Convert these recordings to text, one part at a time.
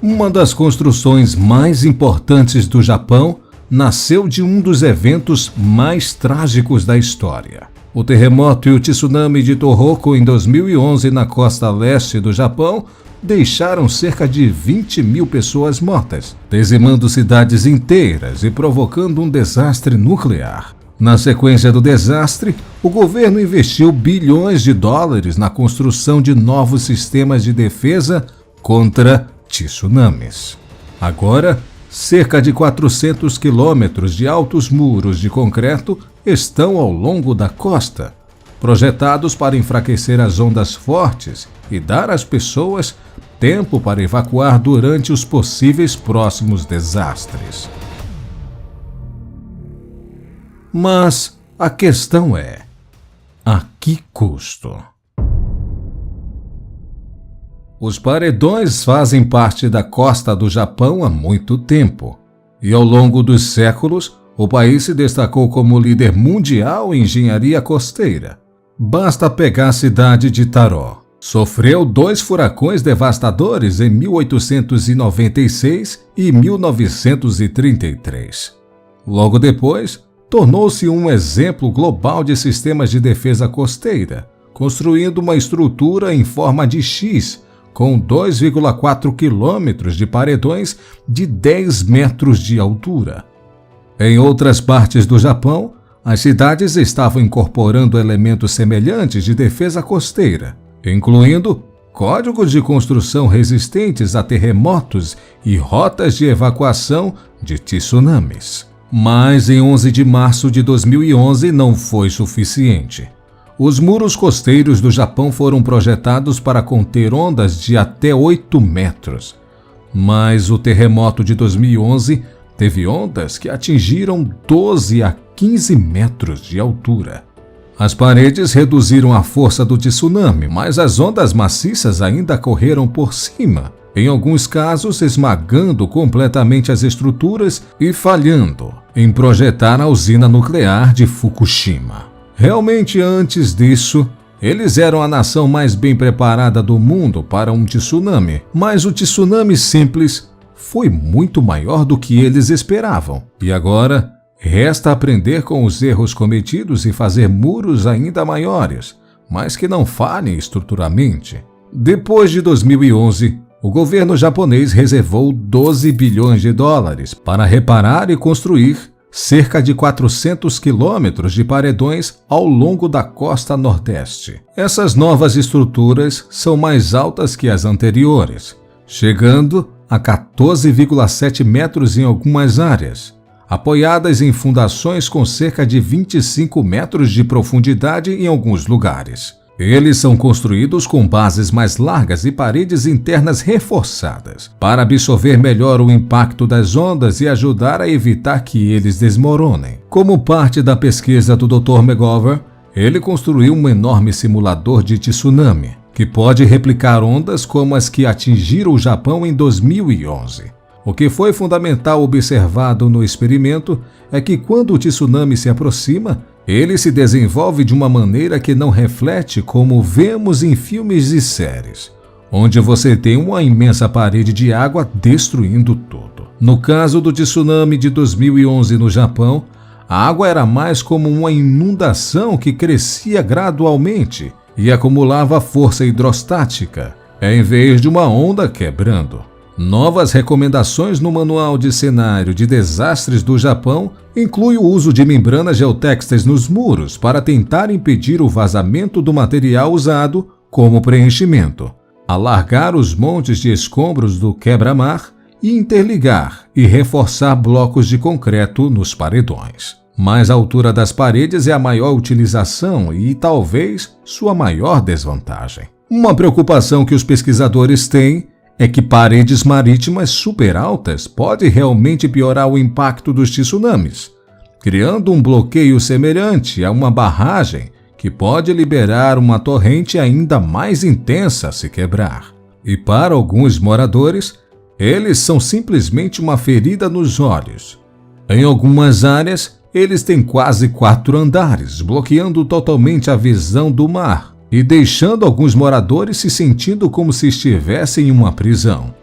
Uma das construções mais importantes do Japão nasceu de um dos eventos mais trágicos da história. O terremoto e o tsunami de Tohoku em 2011 na costa leste do Japão deixaram cerca de 20 mil pessoas mortas, dizimando cidades inteiras e provocando um desastre nuclear. Na sequência do desastre, o governo investiu bilhões de dólares na construção de novos sistemas de defesa contra tsunamis. Agora, cerca de 400 quilômetros de altos muros de concreto estão ao longo da costa, projetados para enfraquecer as ondas fortes e dar às pessoas tempo para evacuar durante os possíveis próximos desastres. Mas a questão é: a que custo? Os paredões fazem parte da costa do Japão há muito tempo, e ao longo dos séculos, o país se destacou como líder mundial em engenharia costeira. Basta pegar a cidade de Taró. Sofreu 2 furacões devastadores em 1896 e 1933. Logo depois, tornou-se um exemplo global de sistemas de defesa costeira, construindo uma estrutura em forma de X, com 2,4 quilômetros de paredões de 10 metros de altura. Em outras partes do Japão, as cidades estavam incorporando elementos semelhantes de defesa costeira, incluindo códigos de construção resistentes a terremotos e rotas de evacuação de tsunamis. Mas em 11 de março de 2011 não foi suficiente. Os muros costeiros do Japão foram projetados para conter ondas de até 8 metros. Mas o terremoto de 2011 teve ondas que atingiram 12 a 15 metros de altura. As paredes reduziram a força do tsunami, mas as ondas maciças ainda correram por cima, em alguns casos esmagando completamente as estruturas e falhando em projetar a usina nuclear de Fukushima. Realmente, antes disso, eles eram a nação mais bem preparada do mundo para um tsunami, mas o tsunami simples foi muito maior do que eles esperavam. E agora, resta aprender com os erros cometidos e fazer muros ainda maiores, mas que não falhem estruturalmente. Depois de 2011, o governo japonês reservou 12 bilhões de dólares para reparar e construir cerca de 400 quilômetros de paredões ao longo da costa nordeste. Essas novas estruturas são mais altas que as anteriores, chegando a 14,7 metros em algumas áreas, apoiadas em fundações com cerca de 25 metros de profundidade em alguns lugares. Eles são construídos com bases mais largas e paredes internas reforçadas, para absorver melhor o impacto das ondas e ajudar a evitar que eles desmoronem. Como parte da pesquisa do Dr. McGovern, ele construiu um enorme simulador de tsunami, que pode replicar ondas como as que atingiram o Japão em 2011. O que foi fundamental observado no experimento é que quando o tsunami se aproxima, ele se desenvolve de uma maneira que não reflete como vemos em filmes e séries, onde você tem uma imensa parede de água destruindo tudo. No caso do tsunami de 2011 no Japão, a água era mais como uma inundação que crescia gradualmente e acumulava força hidrostática, em vez de uma onda quebrando. Novas recomendações no Manual de Cenário de Desastres do Japão incluem o uso de membranas geotextas nos muros para tentar impedir o vazamento do material usado como preenchimento, alargar os montes de escombros do quebra-mar e interligar e reforçar blocos de concreto nos paredões. Mas a altura das paredes é a maior utilização e talvez sua maior desvantagem. Uma preocupação que os pesquisadores têm é que paredes marítimas super altas podem realmente piorar o impacto dos tsunamis, criando um bloqueio semelhante a uma barragem que pode liberar uma torrente ainda mais intensa se quebrar. E para alguns moradores, eles são simplesmente uma ferida nos olhos. Em algumas áreas, eles têm quase 4 andares, bloqueando totalmente a visão do mar e deixando alguns moradores se sentindo como se estivessem em uma prisão.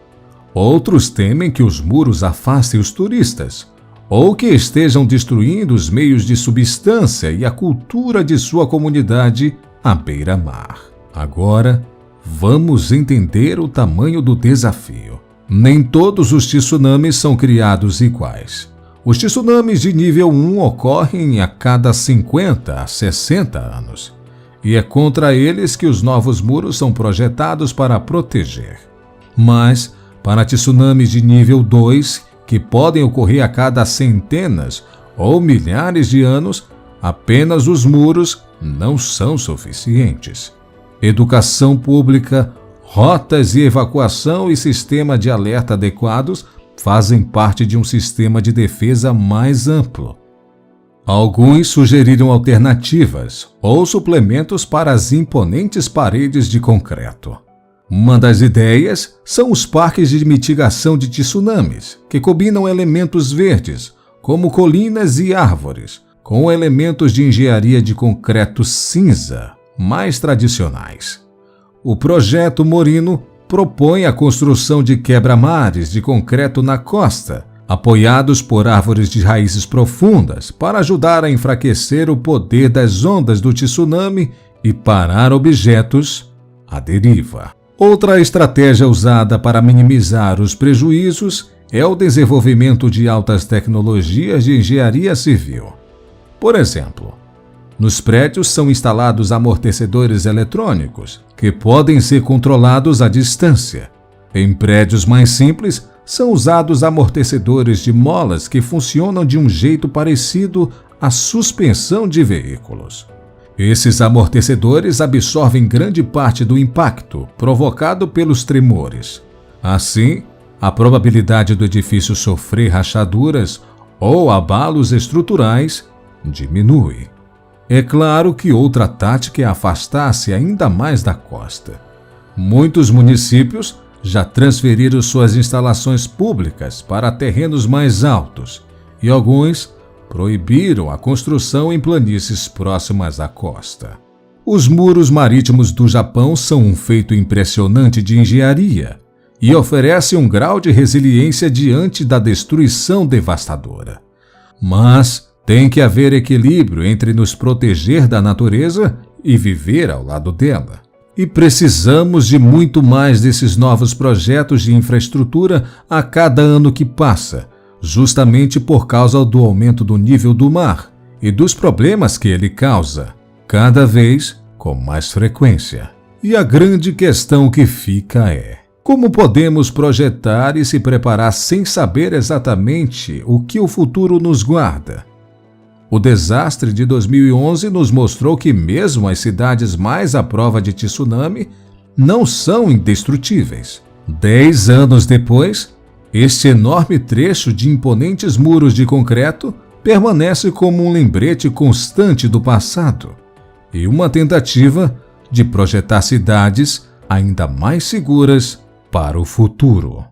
Outros temem que os muros afastem os turistas, ou que estejam destruindo os meios de subsistência e a cultura de sua comunidade à beira-mar. Agora, vamos entender o tamanho do desafio. Nem todos os tsunamis são criados iguais. Os tsunamis de nível 1 ocorrem a cada 50 a 60 anos, e é contra eles que os novos muros são projetados para proteger. Mas, para tsunamis de nível 2, que podem ocorrer a cada centenas ou milhares de anos, apenas os muros não são suficientes. Educação pública, rotas de evacuação e sistema de alerta adequados fazem parte de um sistema de defesa mais amplo. Alguns sugeriram alternativas ou suplementos para as imponentes paredes de concreto. Uma das ideias são os parques de mitigação de tsunamis, que combinam elementos verdes, como colinas e árvores, com elementos de engenharia de concreto cinza, mais tradicionais. O projeto Morino propõe a construção de quebra-mares de concreto na costa, apoiados por árvores de raízes profundas, para ajudar a enfraquecer o poder das ondas do tsunami e parar objetos à deriva. Outra estratégia usada para minimizar os prejuízos é o desenvolvimento de altas tecnologias de engenharia civil. Por exemplo, nos prédios são instalados amortecedores eletrônicos, que podem ser controlados à distância. Em prédios mais simples, são usados amortecedores de molas que funcionam de um jeito parecido à suspensão de veículos. Esses amortecedores absorvem grande parte do impacto provocado pelos tremores. Assim, a probabilidade do edifício sofrer rachaduras ou abalos estruturais diminui. É claro que outra tática é afastar-se ainda mais da costa. Muitos municípios já transferiram suas instalações públicas para terrenos mais altos e alguns proibiram a construção em planícies próximas à costa. Os muros marítimos do Japão são um feito impressionante de engenharia e oferecem um grau de resiliência diante da destruição devastadora. Mas tem que haver equilíbrio entre nos proteger da natureza e viver ao lado dela. E precisamos de muito mais desses novos projetos de infraestrutura a cada ano que passa, justamente por causa do aumento do nível do mar e dos problemas que ele causa, cada vez com mais frequência. E a grande questão que fica é: como podemos projetar e se preparar sem saber exatamente o que o futuro nos guarda? O desastre de 2011 nos mostrou que mesmo as cidades mais à prova de tsunami não são indestrutíveis. 10 anos depois, este enorme trecho de imponentes muros de concreto permanece como um lembrete constante do passado e uma tentativa de projetar cidades ainda mais seguras para o futuro.